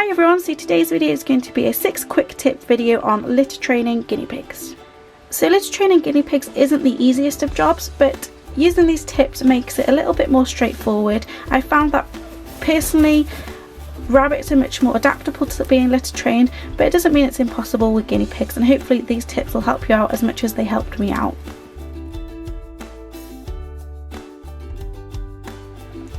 Hi everyone, so today's video is going to be a 6 quick tip video on litter training guinea pigs. So litter training guinea pigs isn't the easiest of jobs, but using these tips makes it a little bit more straightforward. I found that personally rabbits are much more adaptable to being litter trained, but it doesn't mean it's impossible with guinea pigs, and hopefully these tips will help you out as much as they helped me out.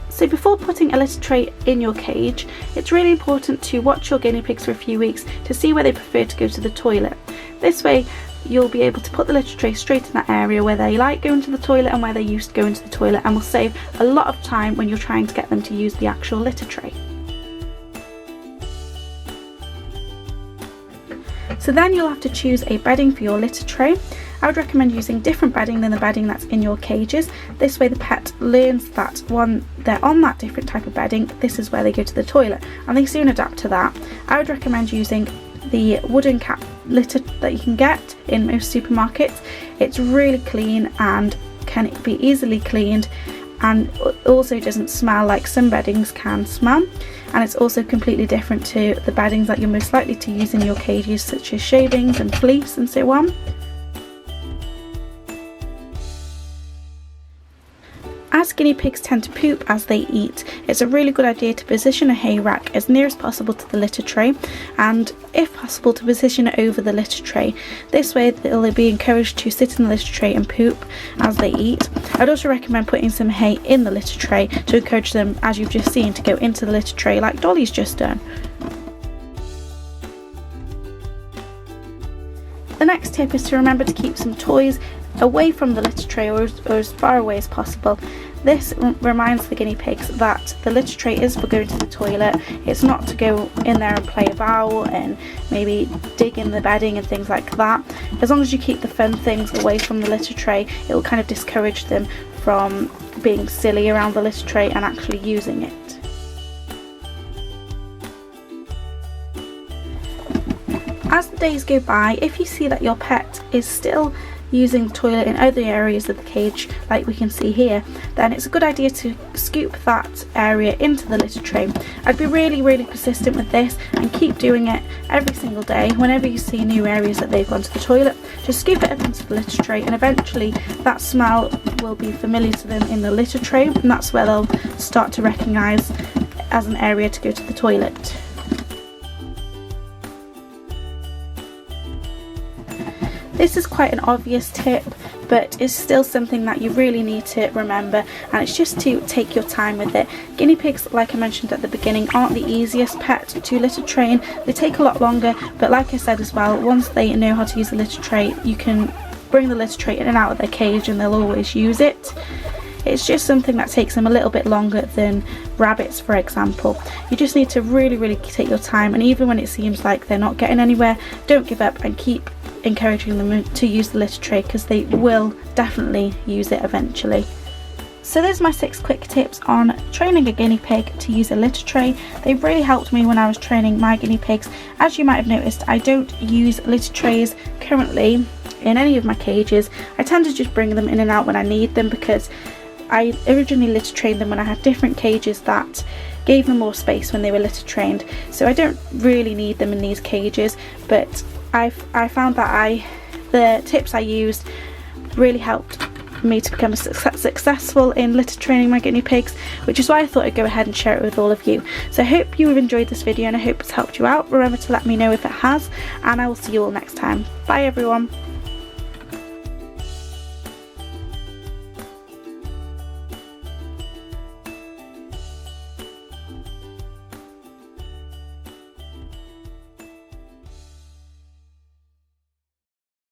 So before putting a litter tray in your cage, it's really important to watch your guinea pigs for a few weeks to see where they prefer to go to the toilet. This way you'll be able to put the litter tray straight in that area where they like going to the toilet and where they used to go into the toilet, and will save a lot of time when you're trying to get them to use the actual litter tray. So then you'll have to choose a bedding for your litter tray. I would recommend using different bedding than the bedding that's in your cages. This way the pet learns that when they're on that different type of bedding, this is where they go to the toilet, and they soon adapt to that. I would recommend using the wooden cap litter that you can get in most supermarkets. It's really clean and can be easily cleaned, and also doesn't smell like some beddings can smell, and it's also completely different to the beddings that you're most likely to use in your cages, such as shavings and fleece and so on. As guinea pigs tend to poop as they eat, it's a really good idea to position a hay rack as near as possible to the litter tray, and if possible to position it over the litter tray. This way they'll be encouraged to sit in the litter tray and poop as they eat. I'd also recommend putting some hay in the litter tray to encourage them, as you've just seen, to go into the litter tray like Dolly's just done. The next tip is to remember to keep some toys away from the litter tray, or as far away as possible. This reminds the guinea pigs that the litter tray is for going to the toilet. It's not to go in there and play about and maybe dig in the bedding and things like that. As long as you keep the fun things away from the litter tray, it will kind of discourage them from being silly around the litter tray and actually using it. As the days go by, if you see that your pet is still using the toilet in other areas of the cage, like we can see here, then it's a good idea to scoop that area into the litter tray. I'd be really persistent with this and keep doing it every single day. Whenever you see new areas that they've gone to the toilet, just scoop it up into the litter tray, and eventually that smell will be familiar to them in the litter tray, and that's where they'll start to recognise as an area to go to the toilet. This is quite an obvious tip, but it's still something that you really need to remember, and it's just to take your time with it. Guinea pigs, like I mentioned at the beginning, aren't the easiest pet to litter train. They take a lot longer, but like I said as well, once they know how to use the litter tray, you can bring the litter tray in and out of their cage and they'll always use it. It's just something that takes them a little bit longer than rabbits, for example. You just need to really take your time, and even when it seems like they're not getting anywhere, don't give up and keep encouraging them to use the litter tray, because they will definitely use it eventually. So there's my 6 quick tips on training a guinea pig to use a litter tray. They've really helped me when I was training my guinea pigs. As you might have noticed, I don't use litter trays currently in any of my cages. I tend to just bring them in and out when I need them, because I originally litter trained them when I had different cages that gave them more space when they were litter trained, so I don't really need them in these cages. But I found that the tips I used really helped me to become successful in litter training my guinea pigs, which is why I thought I'd go ahead and share it with all of you. So I hope you have enjoyed this video, and I hope it's helped you out. Remember to let me know if it has, and I will see you all next time. Bye everyone.